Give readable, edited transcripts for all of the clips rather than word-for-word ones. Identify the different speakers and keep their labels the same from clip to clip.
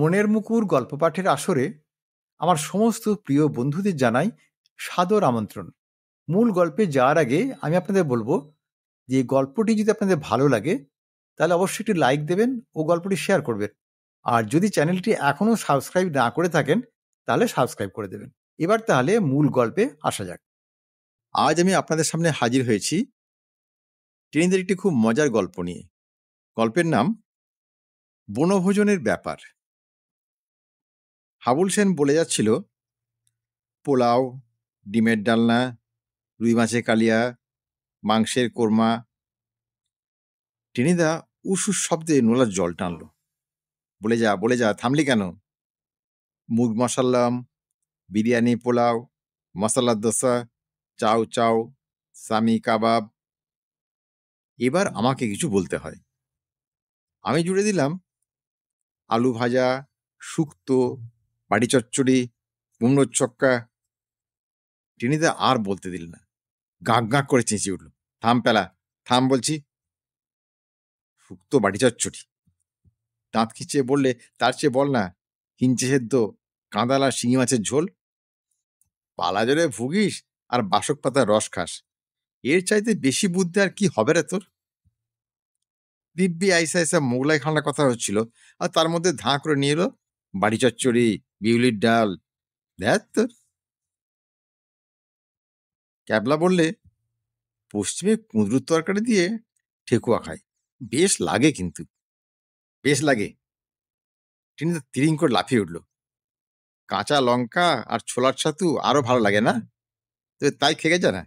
Speaker 1: মনের মুকুর গল্প পাঠের আসরে আমার সমস্ত প্রিয় বন্ধুদের জানাই সাদর আমন্ত্রণ। মূল গল্পে যাওয়ার আগে আমি আপনাদের বলবো যে এই গল্পটি যদি আপনাদের ভালো লাগে তাহলে অবশ্যই একটি লাইক দেবেন ও গল্পটি শেয়ার করবেন। আর যদি চ্যানেলটি এখনো সাবস্ক্রাইব না করে থাকেন তাহলে সাবস্ক্রাইব করে দেবেন। এবার তাহলে মূল গল্পে আসা যাক। আজ আমি আপনাদের সামনে হাজির হয়েছি টেনিদার একটি খুব মজার গল্প নিয়ে। গল্পের নাম বনভোজনের ব্যাপার। হাবুল সেন বলে যাচ্ছিল, পোলাও, ডিমের ডালনা, রুই মাছের কালিয়া, মাংসের কোরমা। টেনিদা উসুস শব্দে নোলার জল টানল। বলে যা, থামলি কেন? মুগ মশাল্লাম, বিরিয়ানি, পোলাও, মশলা দোসা, চাউ চাউ, সামি কাবাব। এবার আমাকে কিছু বলতে হয়। আমি জুড়ে দিলাম আলু ভাজা, শুক্তো, বাড়ি চচ্চড়ি, কুমড়োর ছক্কা। টেনিদা আর বলতে দিল না, গাঁক গাঁক করে চেঁচিয়ে উঠল, থাম পেলা, থাম বলছি। শুক্তো, বাড়ি চচ্চড়ি। দাঁত খিচিয়ে বললে, তার চেয়ে বল না হিঞ্চে সেদ্ধ, কাঁদাল আর শিঙি মাছের ঝোল। পালা জোরে ভুগিস আর বাসক পাতার রস খাস, এর চাইতে বেশি বুদ্ধি আর কি হবে রে তোর? দিব্যি আইসা আইসা মোগলাই খানার কথা হচ্ছিল, আর তার মধ্যে ধাঁ করে নিয়ে এলো বাড়ি চচ্চড়ি, বিউলির ডাল। দেখ তোর। ক্যাবলা বললে, পশ্চিমে কুঁদরুর তরকারি দিয়ে ঠেকুয়া খায়, বেশ লাগে, কিন্তু বেশ লাগে। তিনি তো তিরিং করে লাফিয়ে উঠল, কাঁচা লঙ্কা আর ছোলার ছাতু আরো ভালো লাগে না? তো তাই খেয়ে যা না,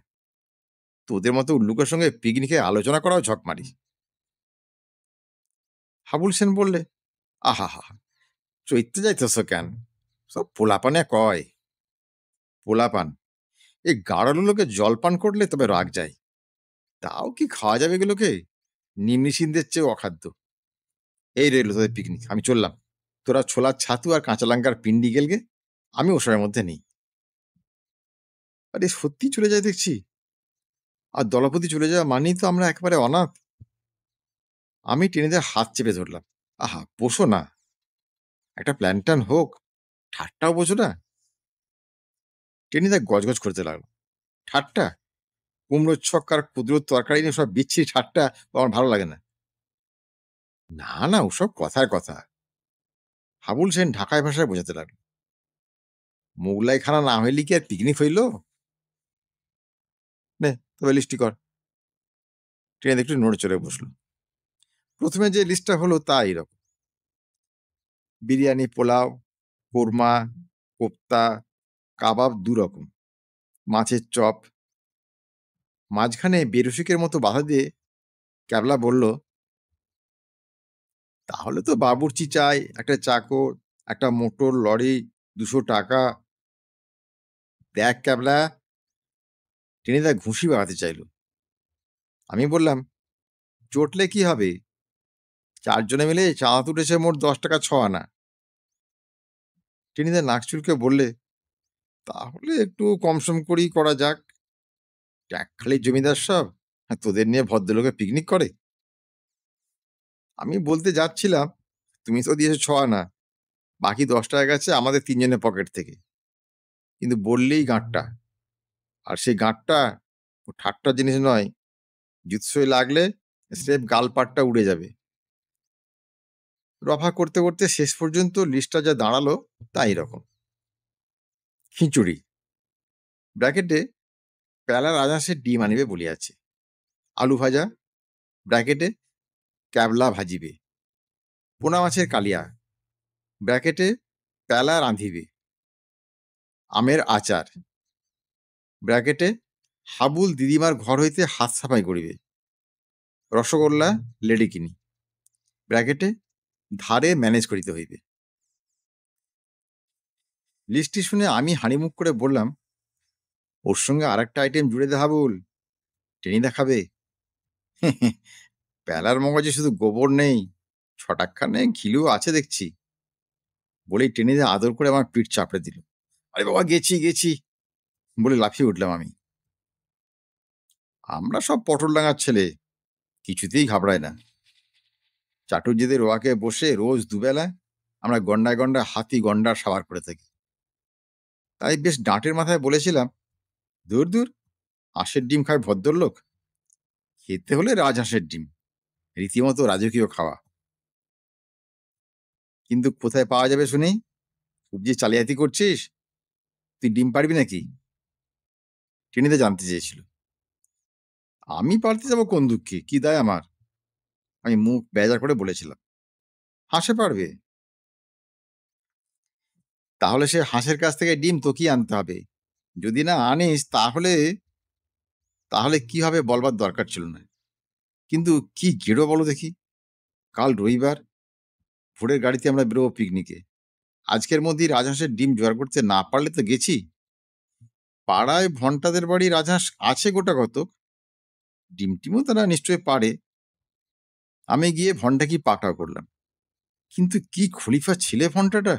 Speaker 1: তোদের মতো উল্লুকের সঙ্গে পিকনিকে আলোচনা করাও ঝক মারি। হাবুল সেন বললে, আহা হা, চৈত্রে যাইতেছ কেন? সব পোলাপানে কয়। পোলাপান? এই গাড়ালুলোকে জলপান করলে তবে রাগ যায়। তাও কি খাওয়া যাবে এগুলোকে? নিমনিসিন্দের চেয়ে অখাদ্য। এই রইল তোদের পিকনিক, আমি চললাম। তোরা ছোলার ছাতু আর কাঁচা লঙ্কার পিন্ডি গেলগে, আমি ওসবের মধ্যে নেই। আরে সত্যি চলে যায় দেখছি। আর দলপতি চলে যাওয়া মানেই তো আমরা একেবারে অনাথ। আমি টেনিদের হাত চেপে ধরলাম, আহা বসো না, একটা প্ল্যান ট্যান হোক, ঠাট্টাও বোঝো না। টেনিদা গজগজ করতে লাগলো, ঠাট্টা? কুমড়োর ছক্কার কুদরোর তরকারি নিয়ে সব বিচ্ছিরি ঠাট্টা আমার ভালো লাগে না। না না, ওসব কথার কথা। হাবুল সেন ঢাকায় ভাষায় বোঝাতে লাগলো, মোগলাই খানা না হইলে কি আর পিকনিক হইল? নে তবে লিস্টি কর। টেনিদা একটু নড়ে চড়ে বসলো। প্রথমে যে লিস্টটা হলো তা এইরকম: বিরিয়ানি, পোলাও, কোরমা, কোপ্তা, কাবাব 2 রকম, মাছের চপ। মাঝখানে বেরসিকের মতো বাধা দিয়ে ক্যাবলা বলল, তাহলে তো বাবুর্চি চাই, একটা চাকর, একটা মোটর লরি, 200 টাকা। দেখ ক্যাবলা। টেনিদা ঘুষি বাগাতে চাইল। আমি বললাম, চটলে কি হবে? 4 জনে মিলে চাঁদা তুটেছে মোট 10 টাকা 6 আনা। টেনিদা নাক চুলকে বললে, তাহলে একটু কমসম করেই করা যাক। ট্যাকখালি জমিদার সব, তোদের নিয়ে ভদ্রলোকে পিকনিক করে। আমি বলতে যাচ্ছিলাম, তুমি তো দিয়েছো 6 আনা, বাকি 10 টাকা গেছে আমাদের 3 জনের পকেট থেকে। কিন্তু বললেই গাঁটটা, আর সেই গাঁটটা ও ঠাট্টার জিনিস নয়, জুৎসই লাগলে স্রেফ গালপাটটা উড়ে যাবে। রফা করতে করতে শেষ পর্যন্ত লিস্টটা যা দাঁড়ালো তা এরকম: খিচুড়ি, ব্র্যাকেটে পেলা রাজহাঁসের ডিম আনিবে বলিয়াছে। আলু ভাজা, ব্র্যাকেটে ক্যাবলা ভাজিবে। পোনা মাছের কালিয়া, ব্র্যাকেটে পেলা রাঁধিবে। আমের আচার, ব্র্যাকেটে হাবুল দিদিমার ঘর হইতে হাত সাফাই করিবে। রসগোল্লা লেডিকিনি, ব্র্যাকেটে ধারে ম্যানেজ করিতে হইবে। লিস্টটি শুনে আমি হাঁড়িমুখ করে বললাম, ওর সঙ্গে আর একটা আইটেম জুড়ে দে হাবুল, টেনিদা খাবে। পেলার মগজে শুধু গোবর নেই, ছটাকখানে ঘিলু আছে দেখছি। বলেই টেনিদা আদর করে আমার পিঠ চাপড়ে দিল। আরে বাবা, গেছি গেছি বলে লাফিয়ে উঠলাম আমি। আমরা সব পটলডাঙ্গার ছেলে, কিছুতেই ঘাবড়ায় না। চাটুর্যেদের ওয়াকে বসে রোজ দুবেলা আমরা গন্ডায় গন্ডায় হাতি গন্ডার সাবার করে থাকি। তাই বেশ ডাঁটের মাথায় বলেছিলাম, দূর দূর, হাঁসের ডিম খায় ভদ্রলোক, খেতে হলে রাজহাঁসের ডিম, রীতিমতো রাজকীয় খাওয়া। কিন্তু কোথায় পাওয়া যাবে শুনি? খুব যে জালিয়াতি করছিস, তুই ডিম পারবি নাকি? টেনিদা জানতে চেয়েছিল। আমি পারতে যাবো কোন দুঃখে, কি দায় আমার? আমি মুখ বেজার করে বলেছিলাম, হাঁসে পারবে। তাহলে সে হাঁসের কাছ থেকে ডিম তোকেই আনতে হবে। যদি না আনিস তাহলে তাহলে কি হবে বলবার দরকার ছিল না। কিন্তু কি গেড়ো বলো দেখি। কাল রবিবার, ভোরের গাড়িতে আমরা বেরোবো পিকনিকে। আজকের মধ্যেই রাজহাঁসের ডিম জোগাড় করতে না পারলে তো গেছি। পাড়ায় ভন্টাদের বাড়ি রাজহাঁস আছে গোটা কত, ডিম টিমও তারা নিশ্চয়ই পারে। আমি গিয়ে ভন্টা কি পাকড়াও করলাম। কিন্তু কি খলিফা ছিলে ভন্টাটা!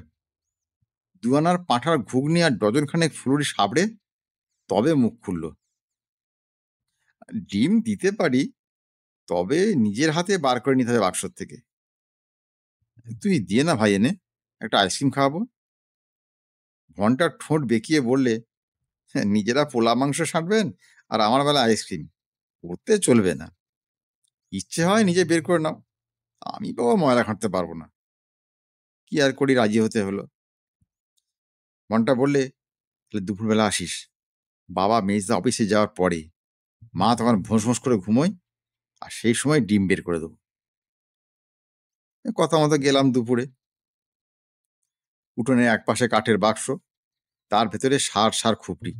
Speaker 1: দুয়ানার পাঁঠার ঘুগনি আর ডজন খানেক ফুলুরি সাবড়ে তবে মুখ খুলল। ডিম দিতে পারি, তবে নিজের হাতে বার করে নিতে হবে বাক্সর থেকে। তুই দিয়ে না ভাই এনে, একটা আইসক্রিম খাওয়াবো। ঘন্টার ঠোঁট বেঁকিয়ে বললে, হ্যাঁ, নিজেরা পোলা মাংস সাঁটবেন আর আমার বেলা আইসক্রিম, ওতে চলবে না। ইচ্ছে হয় নিজে বের করে নাও, আমি বাবা ময়লা খাটতে পারবো না। কি আর করি, রাজি হতে হলো। ঘন্টা বললে, তাহলে দুপুরবেলা আসিস, বাবা মেজদা অফিসে যাওয়ার পরে। মা তখন ভোঁস ভোঁস করে ঘুমোয়, আর সেই সময় ডিম বের করে দেবো। কথা মতো গেলাম দুপুরে। উঠোনে এক পাশে কাঠের বাক্স, তার ভেতরে সার সার খুপড়ি,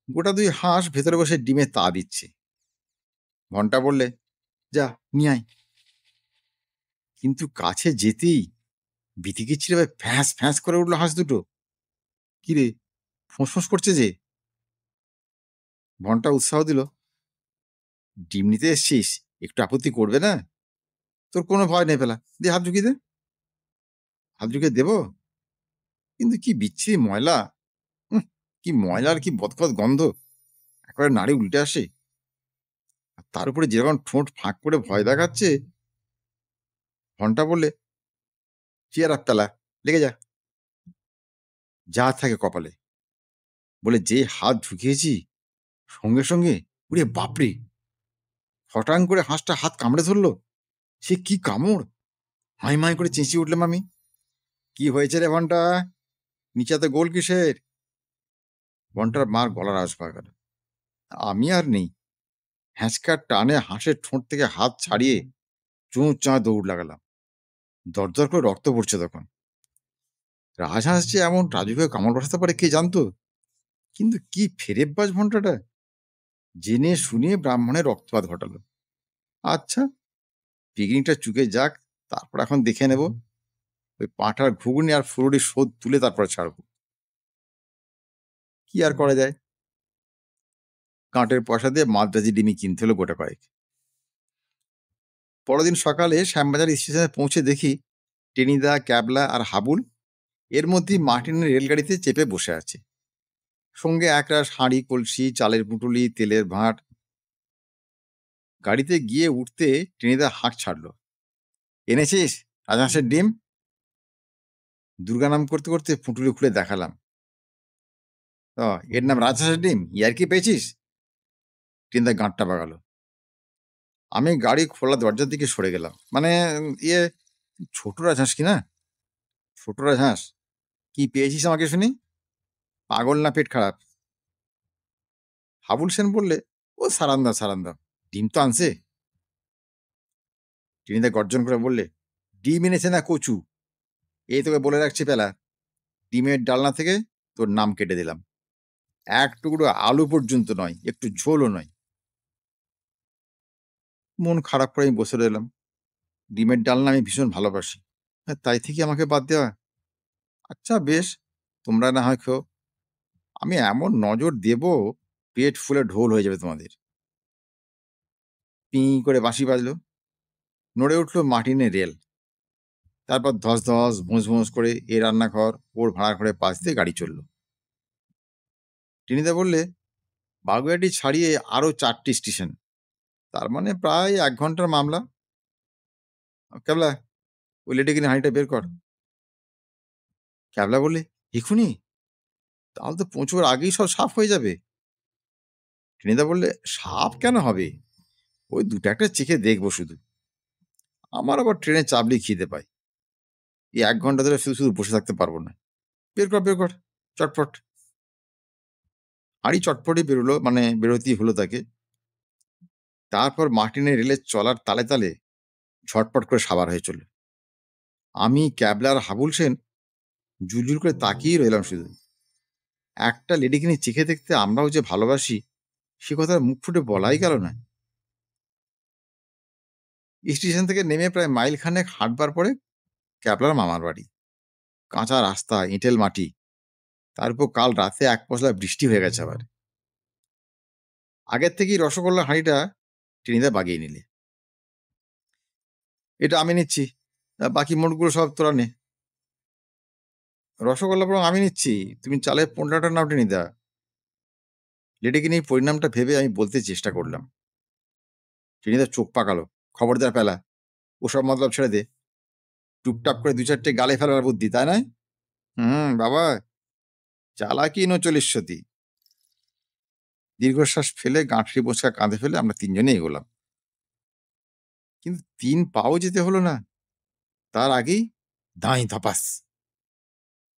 Speaker 1: গোটা দুই হাঁস ভেতরে বসে ডিমে তা দিচ্ছে। ঘন্টা বললে, যা নিয়ে আয়। কিন্তু কাছে যেতেই বিতিকিচ্ছিরে ভাই ফ্যাঁস ফ্যাঁস করে উঠলো হাঁস দুটো। কিরে, ফোঁস করছে যে? ঘন্টা উৎসাহ দিল, ডিম নিতে এসছিস, একটু আপত্তি করবে না? তোর কোনো ভয় নেই পেলা, দে হাত ঢুকিয়ে দে। হাত ঢুকিয়ে দেবো, কিন্তু কি বিচ্ছিরি ময়লা। উহ, কি ময়লার কি বদখত গন্ধ, একেবারে নাড়ি উল্টে আসে। আর তার উপরে যেরকম ঠোঁট ফাঁক করে ভয় দেখাচ্ছে। ঘন্টা বললে, চেয়ার আপ পেলা, লেগে যা, যা থাকে কপালে। বলে যে হাত ঢুকিয়েছি, সঙ্গে সঙ্গে উড়ে বাপরে, হটাং করে হাঁসটা হাত কামড়ে ধরলো। সে কি কামড়! হাই মাই করে চেঁচিয়ে উঠলাম আমি। কি হয়েছে রে ঘন্টা, নিচাতে গোল কিসের? ঘন্টার মার গলার আওয়াজ পাওয়া গেল। আমি আর নেই, হ্যাঁচকার টানে হাঁসের ঠোঁট থেকে হাত ছাড়িয়ে চোঁ চাঁ দৌড় লাগালাম। দরদর করে রক্ত পড়ছে তখন। রাজহাঁস যে এমন রাজুকে কামড় বসাতে পারে কে জানতো। কিন্তু কি ফেরেববাজ ঘন্টাটা, জেনে শুনে ব্রাহ্মণের রক্তপাত ঘটালো। আচ্ছা, পিকনিকটা চুকে যাক, তারপর এখন দেখে নেব। ওই পাঁঠার ঘুগনি আর ফুলুরি শোধ তুলে তারপরে ছাড়বো। কি আর করা যায়, কাঁটের পয়সা দিয়ে মাদ্রাজি ডিমি কিনতে হলো গোটা কয়েক। পরদিন সকালে শ্যামবাজার স্টেশনে পৌঁছে দেখি টেনিদা, ক্যাবলা আর হাবুল এর মধ্যেই মার্টিনের রেলগাড়িতে চেপে বসে আছে। সঙ্গে একরাশ হাঁড়ি কলসি, চালের পুঁটুলি, তেলের ভাঁট। গাড়িতে গিয়ে উঠতে টেনিদা হাঁক ছাড়লো, এনেছিস রাজহাঁসের ডিম? দুর্গা নাম করতে করতে পুঁটুলি খুলে দেখালাম। ও, এর নাম রাজহাঁসের ডিম, ইয়ার কি পেয়েছিস? টেনিদা গাঁটটা বাগালো। আমি গাড়ি খোলা দরজার দিকে সরে গেলাম। মানে, ইয়ে, ছোট রাজহাঁস কি না, ছোট রাজহাঁস। কি পেয়েছিস আমাকে শুনি? পাগল না পেট খারাপ? হাবুল সেন বললে, ও সারান্দা সারান্দা, ডিম তো আনছে। টেনিদা গর্জন করে বললে, ডিম এনেছে না কচু? এই তোকে বলে রাখছি পেলা, ডিমের ডালনা থেকে তোর নাম কেটে দিলাম। এক টুকরো আলু পর্যন্ত নয়, একটু ঝোলও নয়। মন খারাপ করে আমি বসে রইলাম। ডিমের ডালনা আমি ভীষণ ভালোবাসি, হ্যাঁ, তাই থেকে আমাকে বাদ দেওয়া। আচ্ছা বেশ, তোমরা না হয় খেও, আমি এমন নজর দেব, পেট ফুলে ঢোল হয়ে যাবে তোমাদের। পিঁ করে বাঁশি বাজলো, নড়ে উঠলো মার্টিনের রেল। তারপর ধস ধস ভোঁস ভোঁস করে এ রান্নাঘর ওর ভাড়া ঘরে পাশ দিয়ে গাড়ি চলল। টিনিদা বললে, বাগুইআটি ছাড়িয়ে আরো 4টি স্টেশন, তার মানে প্রায় 1 ঘন্টার মামলা। কেবলা, ওই লেটে কিনে হাঁড়িটা বের কর। ক্যাবলা বললে, এক্ষুনি? তাহলে তো পৌঁছবার আগেই সব সাফ হয়ে যাবে। টেনিদা বললে, সাফ কেন হবে? ওই ২টা-১টা চেখে দেখবো শুধু। আমার আবার ট্রেনে চাপলেই খিদে পায়। এই ১ ঘন্টা ধরে শুধু বসে থাকতে পারব না। বের কর, বের কর, চটপট। হাঁড়ি চটপটই বেরোলো, মানে বেরোতেই হলো তাকে। তারপর মার্টিনের রেলের চলার তালে, তালে ঝটপট করে সাবার হয়ে চলল। আমি, ক্যাবলা আর হাবুল সেন জুরজুর করে তাকিয়েই রইলাম শুধু। একটা লেডিকে নিয়ে চেখে দেখতে আমরাও যে ভালোবাসি, সে কথা আর মুখ ফুটে বলাই গেল না। স্টেশন থেকে নেমে প্রায় মাইল খানেক হাঁটবার পরে ক্যাবলার মামার বাড়ি। কাঁচা রাস্তা, এঁটেল মাটি, তার উপর কাল রাতে এক পশলা বৃষ্টি হয়ে গেছে আবার। আগের থেকেই রসগোল্লার হাঁড়িটা টেনিদা বাগিয়ে নিলে। এটা আমি নিচ্ছি, বাকি মোটগুলো সব তোরা নে। রসগোল্লা বরং আমি নিচ্ছি, তুমি চালের পোন্ডাটা নাও টেনিদা। লেডিকে নিয়ে পরিণামটা ভেবে আমি বলতে চেষ্টা করলাম। টেনিদা চোখ পাকালো। খবরদার পেলা, ওসব মতলব ছেড়ে দে। টুপটাপ করে ২-৪টে গালে ফেলার বুদ্ধি, তাই নয়? হুম বাবা, চালাকি নচলিষ্যতি। দীর্ঘশ্বাস ফেলে গাঁটরি বোঁচকা কাঁধে ফেলে আমরা ৩ জনে এগোলাম। কিন্তু ৩ পাও যেতে হলো না। তার আগেই দাঁই ধপাস!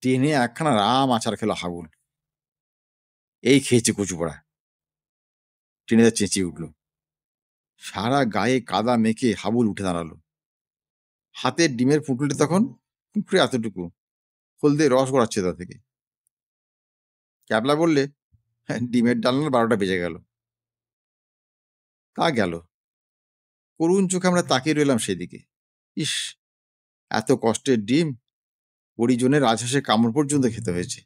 Speaker 1: ট্রেনে একখানা রাম আছাড় খেল হাবুল। এই খেয়েছে কচুপোড়া! টেনিদা চেঁচিয়ে উঠল। সারা গায়ে কাদা মেখে হাবুল উঠে দাঁড়ালো। হাতের ডিমের পুঁটুলিটা তখন পুকুরে এতটুকু, হলদে রস গড়াচ্ছে তা থেকে। ক্যাবলা বললে, হ্যাঁ, ডিমের ডালনার ১২টা বেজে গেল। তা গেল। করুণ চোখে আমরা তাকিয়ে রইলাম সেদিকে। ইস! এত কষ্টের ডিম পরিজনের রাজহাঁসের কামড় পর্যন্ত খেতে হয়েছে।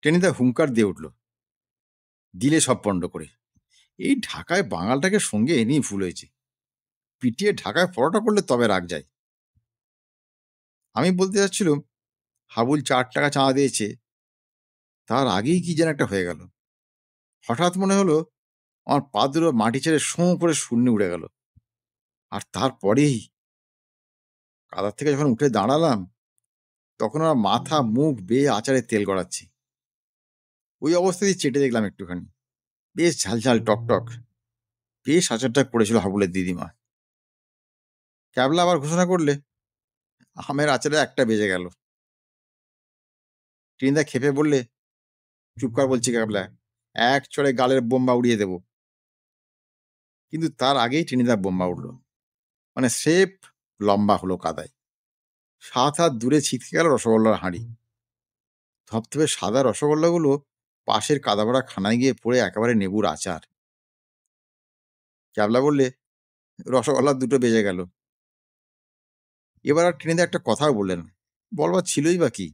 Speaker 1: টেনিদা হুংকার দিয়ে উঠল, দিলে সব পণ্ড করে। এই ঢাকায় বাঙালটাকে সঙ্গে এনেই ভুল হয়েছে। পিটিয়ে ঢাকায় পরোটা করলে তবে রাগ যায়। আমি বলতে যাচ্ছিলুম, হাবুল ৳৪ চাঁদা দিয়েছে, তার আগেই কি যেন একটা হয়ে গেল। হঠাৎ মনে হলো আমার পা দুটো মাটি ছেড়ে সোঁ করে শূন্যে উড়ে গেল। আর তারপরেই কাদার থেকে যখন উঠে দাঁড়ালাম, তখন আমার মাথা, মুখ বেয়ে আচারে তেল গড়াচ্ছে। ওই অবস্থাতেই চেটে দেখলাম একটুখানি। বেশ ঝালঝাল, টকটক। বেশ আচারটা করেছিল হাবুলের দিদিমা। ক্যাবলা আবার ঘোষণা করলে, আমের আচারে ১টা বেজে গেল। টিনিদা ক্ষেপে বললে, চুপ কর বলছি ক্যাবলা, এক চড়ে গালের বোম্বা উড়িয়ে দেব। কিন্তু তার আগেই টিনিদা বোম্বা উঠল। মানে স্রেফ লম্বা হলো কাদায়। ৭ হাত দূরে ছিটকে গেল রসগোল্লার হাঁড়ি। ধপধপে সাদা রসগোল্লাগুলো পাশের কাদাভরা খানায় গিয়ে পড়ে একেবারে নেবুর আচার। ক্যাবলা বললে, রসগোল্লার ২টো বেজে গেল। এবার আর টেনিদা একটা কথাও বললেন না। বলবার ছিলই বা কি?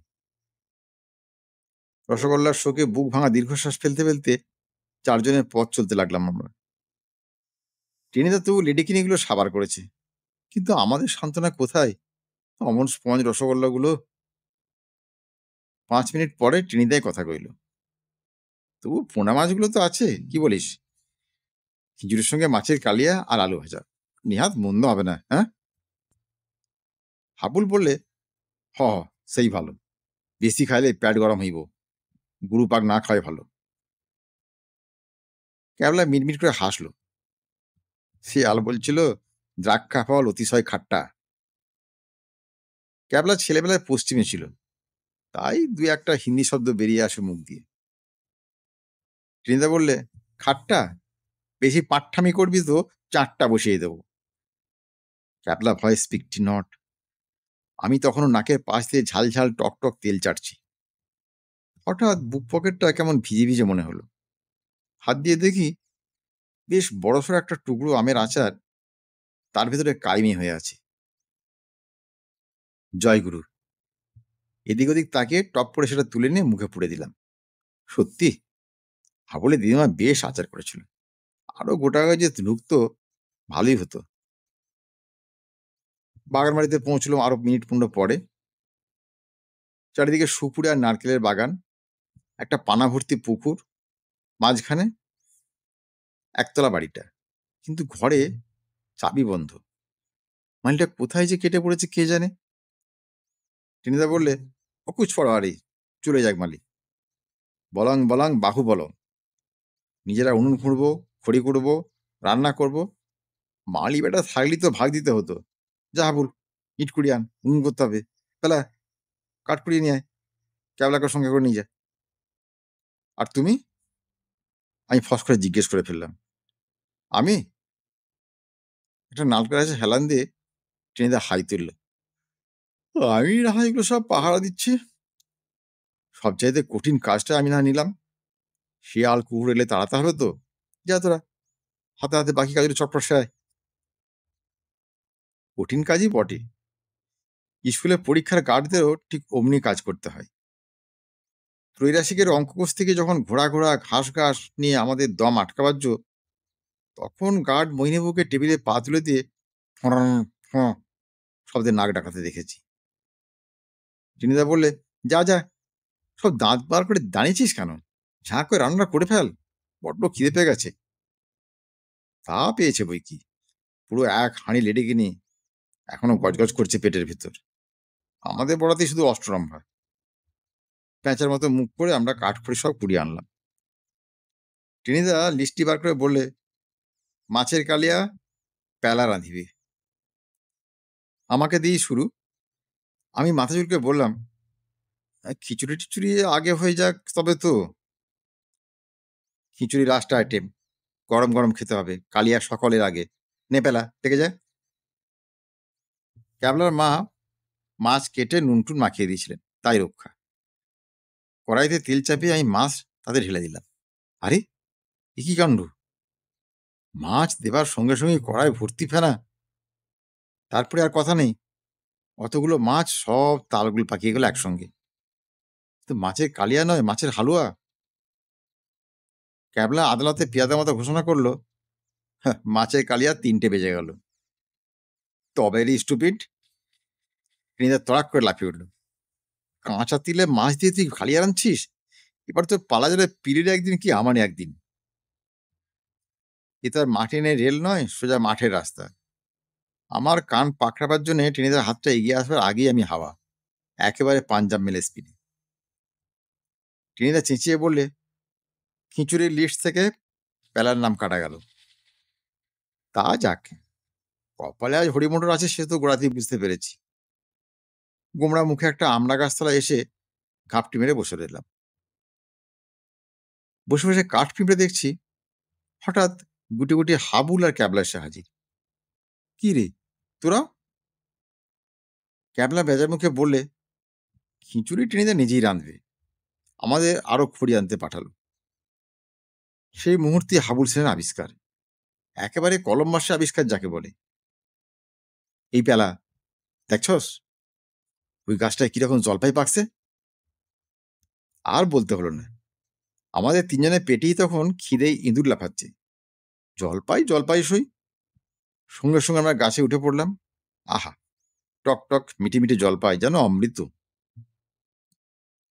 Speaker 1: রসগোল্লার শোকে বুক ভাঙা দীর্ঘশ্বাস ফেলতে, ফেলতে ৪ জনের পথ চলতে লাগলাম আমরা। টেনিদা তবু লেডিকিনি এগুলো সাবার করেছে। কিন্তু আমাদের সান্ত্বনা কোথায়? অমন স্পঞ্জ রসগোল্লাগুলো। ৫ মিনিট পরে টেনিদাই কথা কইল। তবু পোনা মাছগুলো তো আছে, কি বলিস? খিচুড়ির সঙ্গে মাছের কালিয়া আর আলু ভাজা। নেহাত মন্দ হবে না, হ্যাঁ? হাবুল বললে, হ, হ, সেই ভালো। বেশি খাইলে পেট গরম হইব। গুরু পাক না খাওয়াই ভালো। ক্যাবলা মিটমিট করে হাসল। শিয়াল বলছিল, দ্রাক্ষা ফল অতিশয় খাট্টা। ক্যাবলা ছেলেবেলায় পশ্চিমে ছিল, তাই ২-১টা হিন্দি শব্দ বেরিয়ে আসে মুখ দিয়ে। টেনিদা বললে, খাট্টা? বেশি পাট্টামি করবি তো ৪টা বসিয়ে দেব। ক্যাবলা ভয়েস স্পিকটি নট। আমি তখনও নাকের পাশ দিয়ে ঝাল ঝাল টকটক তেল চাটছি। হঠাৎ বুক পকেটটা কেমন ভিজে ভিজে মনে হলো। হাত দিয়ে দেখি বেশ বড়সড় একটা টুকরো আমের আচার তার ভেতরে কালিমি হয়ে আছে। জয়গুরু! এদিক ওদিক তাকিয়ে টপ করে সেটা তুলে নিয়ে মুখে পুড়ে দিলাম। সত্যি হাবলে দিদিমা বেশ আচার করেছিল। আরো গোটা যে ঢুকতো ভালোই হতো। বাগানবাড়িতে পৌঁছলাম আরো মিনিট ১৫ পরে। চারিদিকে সুপুরে আর নারকেলের বাগান, একটা পানা ভর্তি পুকুর, মাঝখানে একতলা বাড়িটা। কিন্তু ঘরে চাবি বন্ধ। মালিটা কোথায় যে কেটে পড়েছে কে জানে? টেনিদা বললে, অকুচ পড়ারি, চলে যাক মালি। বলাং বলাং বাহু বলং, নিজেরা উনুন খুঁড়বো, খড়ি কুড়বো, রান্না করব। মালি বেটা থাকলেই তো ভাগ দিতে হতো। যা হাবুল, ইট কুড়িয়ে আন, উনুন করতে হবে। পেলা, কাঠ কুড়িয়ে নিয়ে আয়, ক্যাবলাকে সঙ্গে করে নিয়ে যা। আর তুমি? আমি ফস করে জিজ্ঞেস করে ফেললাম। আমি? একটা নালকা গাছে হেলান দিয়ে টেনিদা হাই তুলল। আমি না হয় এগুলো সব পাহারা দিচ্ছি। সবচাইতে কঠিন কাজটা আমি না নিলাম। শিয়াল কুকুর এলে তাড়াতে হবে তো। যা তোরা, হাতে হাতে বাকি কাজগুলো চটপট সেরায়। কঠিন কাজই বটে। স্কুলে পরীক্ষার গার্ডদেরও ঠিক অমনি কাজ করতে হয়। ত্রৈরাসিকের অঙ্ক কোষ থেকে যখন ঘোড়া ঘোড়া ঘাস ঘাস নিয়ে আমাদের দম আটকাবার জো, তখন গার্ড মইনেবুকে টেবিলে পা তুলে দিয়ে ফঁড় ফঁ শব্দে নাক ডাকাতে দেখেছি। টিনিদা বললে, যা যা, সব দাঁত বার করে দাঁড়িয়েছিস কেন? ঝাঁ করে রান্না করে ফেল, বড্ড খিদে পেয়ে গেছে। তা পেয়েছে বই কি, পুরো এক হাঁড়ি লেডে কিনে এখনো গজগজ করছে পেটের ভিতর। আমাদের পড়াতেই শুধু অষ্টরম্ভা। প্যাঁচার মতো মুখ করে আমরা কাঠখড়ি সব কুড়িয়ে আনলাম। টেনিদা লিস্টি বার করে বললে, মাছের কালিয়া পেলা রাঁধিবে। আমাকে দিয়েই শুরু। আমি মাথা চুলকে বললাম, খিচুড়ি টিচুড়ি আগে হয়ে যাক তবে তো। খিচুড়ি লাস্ট আইটেম, গরম গরম খেতে হবে, কালিয়া সকলের আগে। নে পেলা, থেকে যায়। ক্যাবলার মা মাছ কেটে নুন টুন মাখিয়ে দিয়েছিলেন, তাই রক্ষা। কড়াইতে তেল চাপিয়ে আমি মাছ তাদের ঢেলে দিলাম। আরে, এ কি কাণ্ড! মাছ দেবার সঙ্গে সঙ্গে কড়াই ভর্তি ফেনা। তারপরে আর কথা নেই, অতগুলো মাছ সব তালগুলো পাকিয়ে গেল একসঙ্গে। তো মাছের কালিয়া নয়, মাছের হালুয়া। ক্যাবলা আদালতে পেয়াদা মতো ঘোষণা করলো, হ্যাঁ, মাছের কালিয়া 3টে বেজে গেল। তবে রে স্টুপিড! টেনিদা তড়াক করে লাফিয়ে উঠল। কাঁচা তিলে মাছ দিয়ে তুই কালিয়া রাঁধছিস? এবার তো পালা যাবে পীরের একদিন কি আমারই একদিন। এ তো আর মাটি নেই, রেল নয়, সোজা মাঠের রাস্তা। আমার কান পাকড়াবার জন্য টেনিদার হাতটা এগিয়ে আসবার আগেই আমি হাওয়া, একেবারে পাঞ্জাব মেলে স্পিডে। টেনিদা চেঁচিয়ে বললে, খিচুড়ির লিস্ট থেকে পেলার নাম কাটা গেল। তা যাক, কপালে আজ হরিমোটর আছে সে তো গোড়াতেই বুঝতে পেরেছি। গোমড়া মুখে একটা আমড়া গাছতলায় এসে ঘাপটি মেরে বসে রইলাম। বসে বসে কাঠ পিঁপড়ে দেখছি, হঠাৎ গুটি গুটি হাবুল আর ক্যাবলা এসে হাজির। কি রে, তোরা? ক্যাবলা বেজার মুখে বললে, খিচুড়ি টেনিদা নিজেই রাঁধবে, আমাদের আরো খড়ি আনতে পাঠালো। সেই মুহূর্তে হাবুল সেনের আবিষ্কার, একেবারে কলম মাসে আবিষ্কার যাকে বলে। এই পেলা, দেখছস ওই গাছটায় কিরকম জলপাই পাকছে? আর বলতে হলো না, আমাদের তিনজনের পেটেই তখন খিদেই ইঁদুর লাফাচ্ছে। জলপাই জলপাই সই। সঙ্গে সঙ্গে আমরা গাছে উঠে পড়লাম। আহা, টক টক মিটি মিটি জলপাই, যেন অমৃত।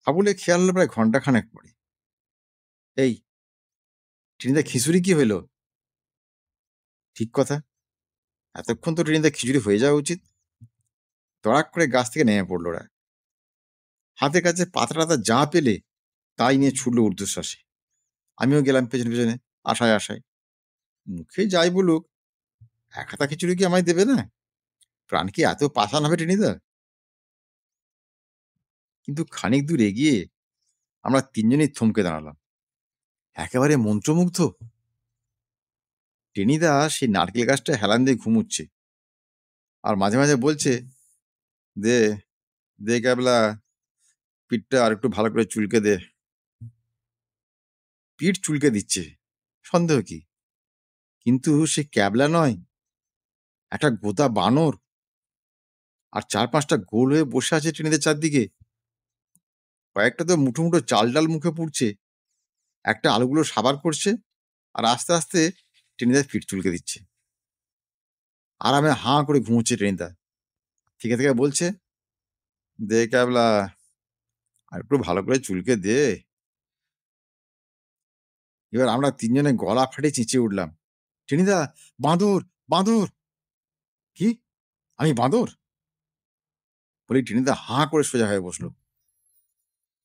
Speaker 1: হাবুলে খেয়াল হলো প্রায় ঘন্টাখানেক পরে। এই, টিনিদা খিচুড়ি কি হইল? ঠিক কথা, এতক্ষণ তো টিনিদা খিচুড়ি হয়ে যাওয়া উচিত। তড়াক করে গাছ থেকে নেমে পড়লো ওরা। হাতের কাছে পাতা টাতা যা পেলে তাই নিয়ে ছুটলো ঊর্ধ্বশ্বাসে। আমিও গেলাম পেছনে পেছনে, আশায় আশায়। মুখে যাই বলুক, এক হাতা খিচুড়ি কি আমায় দেবে না? প্রাণ কি এত পাষাণ হবে টেনিদা? কিন্তু খানিক দূর এগিয়ে আমরা তিনজনই থমকে দাঁড়ালাম, একেবারে মন্ত্রমুগ্ধ। টেনিদা সেই নারকেল গাছটা হেলান দিয়ে ঘুমুচ্ছে, আর মাঝে মাঝে বলছে, দে, দে ক্যাবলা, পিঠটা আর একটু ভালো করে চুলকে দে। পিঠ চুলকে দিচ্ছে, সন্দেহ কি? কিন্তু সে ক্যাবলা নয়, একটা গোদা বানর। আর 4-5টা গোল হয়ে বসে আছে টেনিদের চারদিকে। কয়েকটা তো মুঠো মুঠো চাল ডাল মুখে পুড়ছে, একটা আলুগুলো সাবার করছে, আর আস্তে আস্তে টেনিদার পিঠ চুলকে দিচ্ছে। আরামে হাঁ করে ঘুমোচ্ছে টেনিদা। থেকে থেকে বলছে, দে ক্যাবলা, আর একটু ভালো করে চুলকে দে। এবার আমরা তিনজনে গলা ফাটিয়ে চেঁচিয়ে উঠলাম, টেনিদা, বাঁদর, বাঁদর! কি? আমি বাঁদর? বলি টিনিদা হাঁ করে সোজা হয়ে বসলো।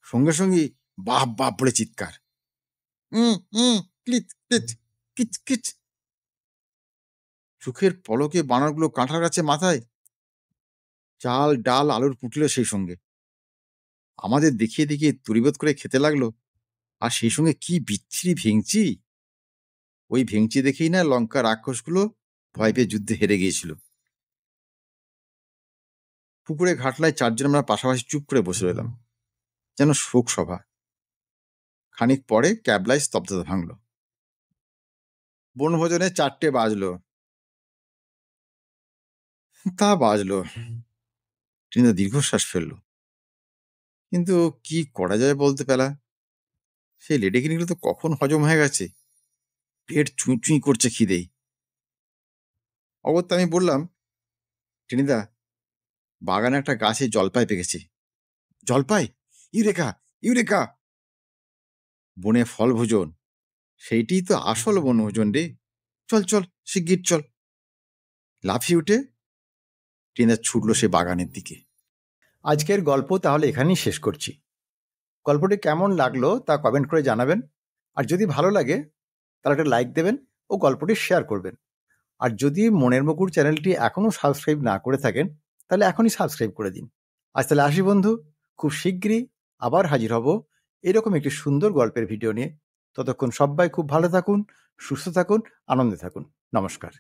Speaker 1: সঙ্গে সঙ্গে বাপ বাপ বলে চিৎকার, ক্লিচ ক্লিচ কিচ কিচ। চোখের পলকে বানরগুলো কাঁঠাল গাছে মাথায়, চাল ডাল আলুর পুটলো সেই সঙ্গে। আমাদের দেখিয়ে দেখিয়ে তরিবোধ করে খেতে লাগলো। আর সেই সঙ্গে কি বিচ্ছিরি ভেঙচি! ওই ভেঙচি দেখেই না লঙ্কা রাক্ষসগুলো ভয় পেয়ে যুদ্ধে হেরে গিয়েছিল। পুকুরে ঘাটলায় চারজন আমরা পাশাপাশি চুপ করে বসে রইলাম, যেন শোক সভা। খানিক পরে ক্যাবলায় স্তব্ধতা ভাঙল। বনভোজনে 4টে বাজলো। তা বাজলো। টিনা দীর্ঘশ্বাস ফেললো। কিন্তু কি করা যায় বলতে পেলা? সেই লেডেকিনিগুলো তো কখন হজম হয়ে গেছে, পেট চুঁই চুঁই করছে খিদেই। অগত্যা আমি বললাম, টিনিদা, বাগানে একটা গাছে জলপাই পেকেছে। জলপাই? Eureka eureka! বনে ফল ভোজন, সেইটিই তো আসল বনভোজন রে। চল চল, শিগগির চল। লাফিয়ে উঠে টিনা ছুটলো সে বাগানের দিকে।
Speaker 2: আজকের গল্প তাহলে এখানেই শেষ করছি। গল্পটি কেমন লাগলো তা কমেন্ট করে জানাবেন। আর যদি ভালো লাগে তাহলে একটা লাইক দেবেন ও গল্পটি শেয়ার করবেন। আর যদি মনের মুকুর চ্যানেলটি এখনও সাবস্ক্রাইব না করে থাকেন তাহলে এখনই সাবস্ক্রাইব করে দিন। আজ তাহলে আসি বন্ধু, খুব শিগগিরই আবার হাজির হব এরকম একটি সুন্দর গল্পের ভিডিও নিয়ে। ততক্ষণ সবাই খুব ভালো থাকুন, সুস্থ থাকুন, আনন্দে থাকুন। নমস্কার।